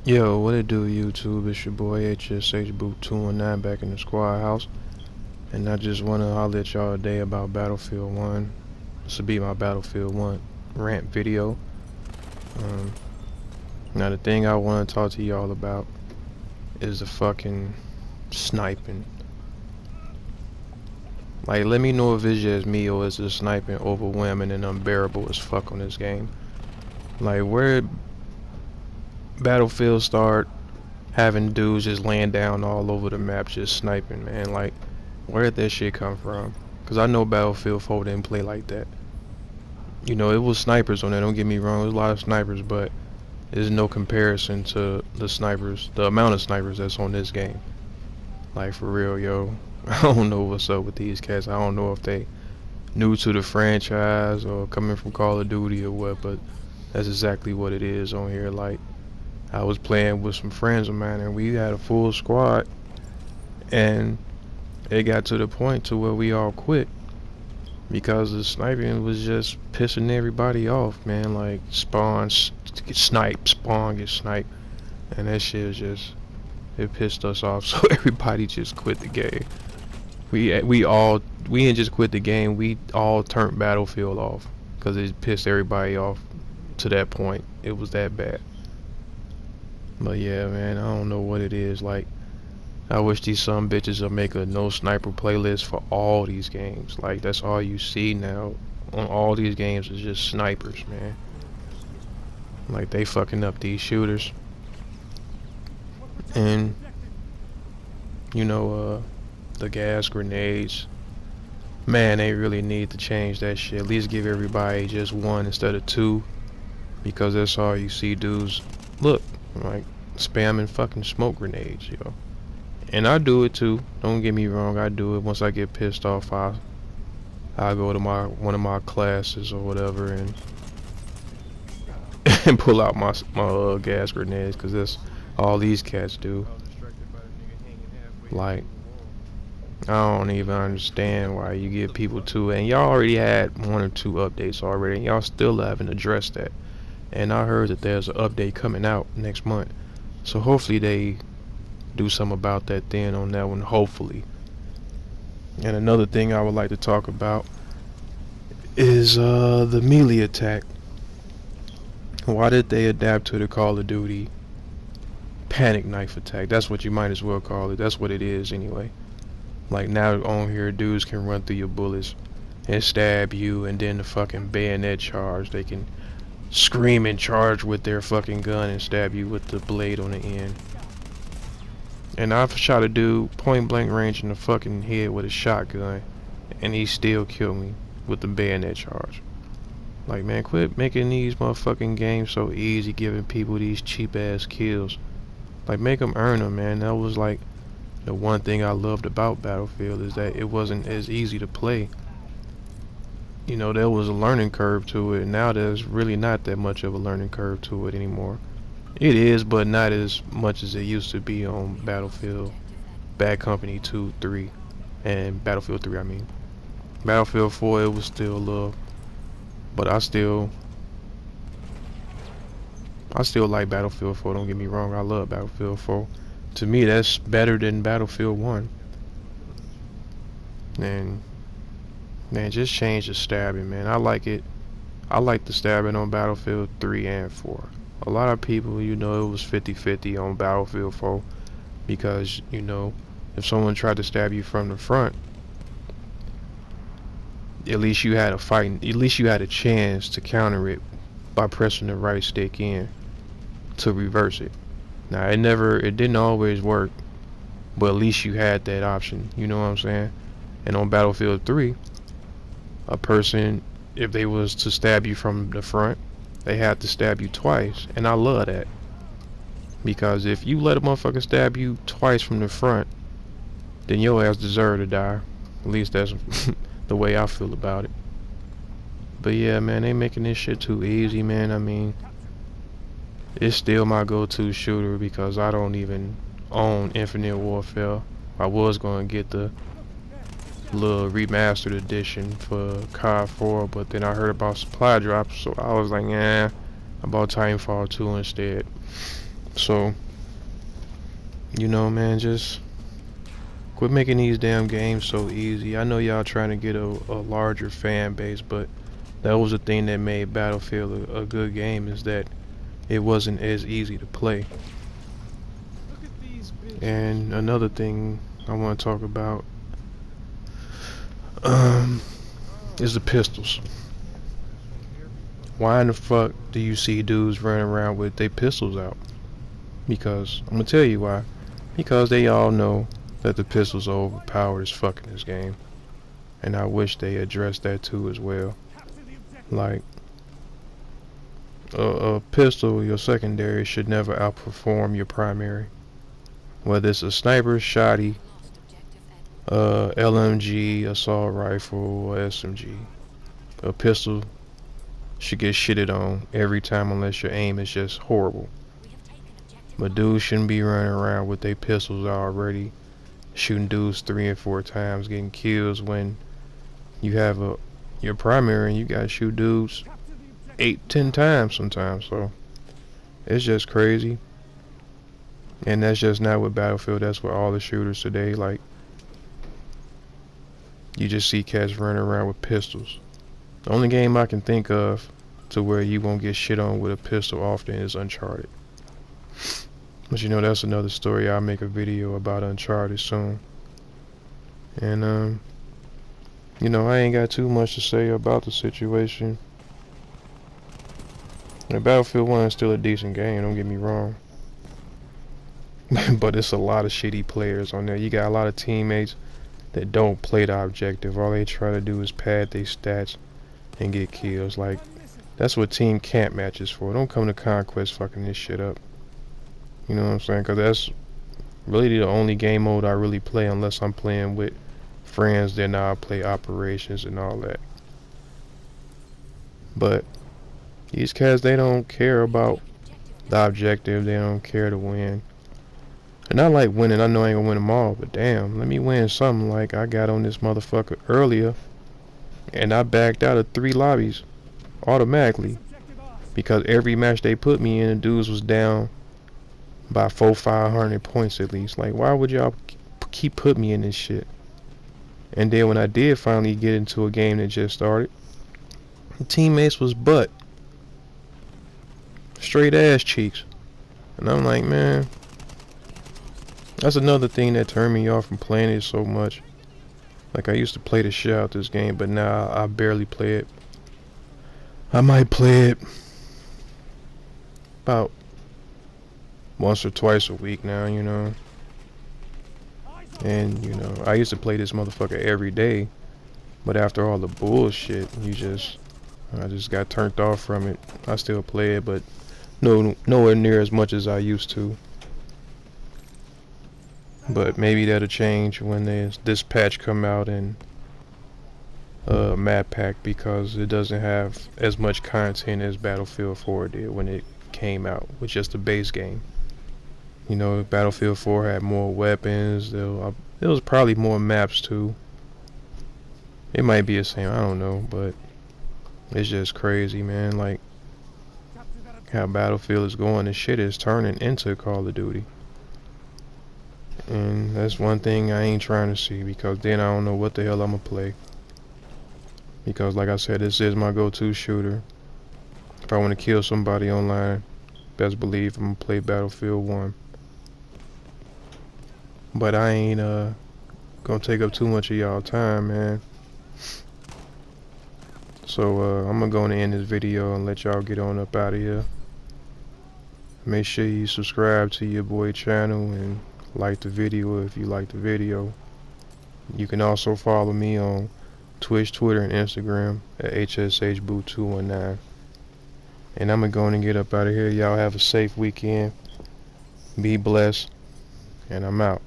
Yo, what it do, YouTube? It's your boy HSH Boot 219 back in the squad house, and I just wanna holler at y'all today about Battlefield 1. This will be my Battlefield 1 rant video. Um, Now the thing I wanna talk to y'all about is the fucking sniping. Like, let me know if it's just me or is the sniping overwhelming and unbearable as fuck on this game. Like, where Battlefield start having dudes just laying down all over the map just sniping, man. Like, where did that shit come from? Cause I know Battlefield 4 didn't play like that. You know, it was snipers on there, don't get me wrong, there's a lot of snipers, but there's no comparison to the amount of snipers that's on this game. Like, for real, yo. I don't know what's up with these cats. I don't know if they new to the franchise or coming from Call of Duty or what, but that's exactly what it is on here. Like, I was playing with some friends of mine and we had a full squad, and it got to the point to where we all quit because the sniping was just pissing everybody off, man. Like, get sniped, spawn get sniped, and that shit was just, it pissed us off. So everybody just quit the game. We didn't just quit the game, we all turned Battlefield off because it pissed everybody off to that point. It was that bad. But yeah, man, I don't know what it is. Like, I wish these some bitches would make a no sniper playlist for all these games. Like, that's all you see now on all these games is just snipers, man. Like, they fucking up these shooters. And you know, the gas grenades, man, they really need to change that shit. At least give everybody just one instead of two, because that's all you see dudes, look, like, spamming fucking smoke grenades, yo. And I do it too, don't get me wrong, I do it. Once I get pissed off, I'll go to one of my classes or whatever and and pull out my gas grenades, because that's all these cats do. Like, I don't even understand why you give people two, and y'all already had one or two updates already, and y'all still haven't addressed that. And I heard that there's an update coming out next month, so hopefully they do something about that then on that one, hopefully. And another thing I would like to talk about is the melee attack. Why did they adapt to the Call of Duty panic knife attack? That's what you might as well call it. That's what it is anyway. Like, now on here, dudes can run through your bullets and stab you, and then the fucking bayonet charge. They can scream and charge with their fucking gun and stab you with the blade on the end. And I've shot a dude point blank range in the fucking head with a shotgun, and he still killed me with the bayonet charge. Like, man, quit making these motherfucking games so easy, giving people these cheap ass kills. Like, make them earn them, man. That was like the one thing I loved about Battlefield, is that it wasn't as easy to play. You know, there was a learning curve to it, and now there's really not that much of a learning curve to it anymore. It is, but not as much as it used to be on Battlefield, Bad Company 2, 3, and Battlefield 3, I mean. Battlefield 4, it was still a little, but I still like Battlefield 4, don't get me wrong, I love Battlefield 4. To me, that's better than Battlefield 1. And man, just change the stabbing, man. I like it. I like the stabbing on Battlefield 3 and 4. A lot of people, you know, it was 50-50 on Battlefield 4, because, you know, if someone tried to stab you from the front, at least you had a fight, at least you had a chance to counter it by pressing the right stick in to reverse it. Now, it didn't always work, but at least you had that option, you know what I'm saying? And on Battlefield 3, a person, if they was to stab you from the front, they had to stab you twice, and I love that. Because if you let a motherfucker stab you twice from the front, then your ass deserve to die. At least that's the way I feel about it. But yeah, man, they making this shit too easy, man. I mean, it's still my go-to shooter because I don't even own Infinite Warfare. I was going to get the little remastered edition for COD 4, but then I heard about supply drops, so I was like, yeah, I bought Titanfall 2 instead. So, you know, man, just quit making these damn games so easy. I know y'all trying to get a larger fan base, but that was the thing that made Battlefield a good game, is that it wasn't as easy to play. And another thing I want to talk about is the pistols. Why in the fuck do you see dudes running around with their pistols out? Because I'm gonna tell you why. Because they all know that the pistols are overpowered as fuck in this game, and I wish they addressed that too as well. Like a pistol, your secondary should never outperform your primary. Whether it's a sniper, shotty, LMG, assault rifle, or SMG, a pistol should get shitted on every time unless your aim is just horrible. But dudes shouldn't be running around with their pistols already, shooting dudes 3 and 4 times, getting kills when you have your primary and you gotta shoot dudes 8-10 times sometimes. So it's just crazy. And that's just not with Battlefield, that's with all the shooters today. Like, you just see cats running around with pistols. The only game I can think of to where you won't get shit on with a pistol often is Uncharted. But you know, that's another story. I'll make a video about Uncharted soon. And you know, I ain't got too much to say about the situation. And Battlefield 1 is still a decent game, don't get me wrong. But it's a lot of shitty players on there. You got a lot of teammates that don't play the objective. All they try to do is pad their stats and get kills. Like, that's what team camp matches for. Don't come to Conquest fucking this shit up. You know what I'm saying? Because that's really the only game mode I really play, unless I'm playing with friends. Then I'll play operations and all that. But these cats, they don't care about the objective. They don't care to win. And I like winning. I know I ain't gonna win them all, but damn, let me win something. Like I got on this motherfucker earlier, and I backed out of 3 lobbies automatically because every match they put me in, the dudes was down by 400-500 points at least. Like, why would y'all keep putting me in this shit? And then when I did finally get into a game that just started, the teammates was butt straight ass cheeks, and I'm like, man, that's another thing that turned me off from playing it so much. Like, I used to play the shit out this game, but now I barely play it. I might play it about once or twice a week now, you know. And, you know, I used to play this motherfucker every day, but after all the bullshit, I just got turned off from it. I still play it, but nowhere near as much as I used to. But maybe that'll change when this patch come out in map pack, because it doesn't have as much content as Battlefield 4 did when it came out with just the base game. You know, Battlefield 4 had more weapons. There was probably more maps too. It might be the same, I don't know, but it's just crazy, man. Like, how Battlefield is going, this shit is turning into Call of Duty. And that's one thing I ain't trying to see, because then I don't know what the hell I'm gonna play. Because like I said, this is my go-to shooter. If I want to kill somebody online, best believe I'm gonna play Battlefield 1. But I ain't gonna take up too much of y'all time, man. So I'm gonna go and end this video and let y'all get on up out of here. Make sure you subscribe to your boy channel and like the video if you like the video. You can also follow me on Twitch, Twitter, and Instagram at HSHBoo219. And I'm gonna get up out of here. Y'all have a safe weekend. Be blessed. And I'm out.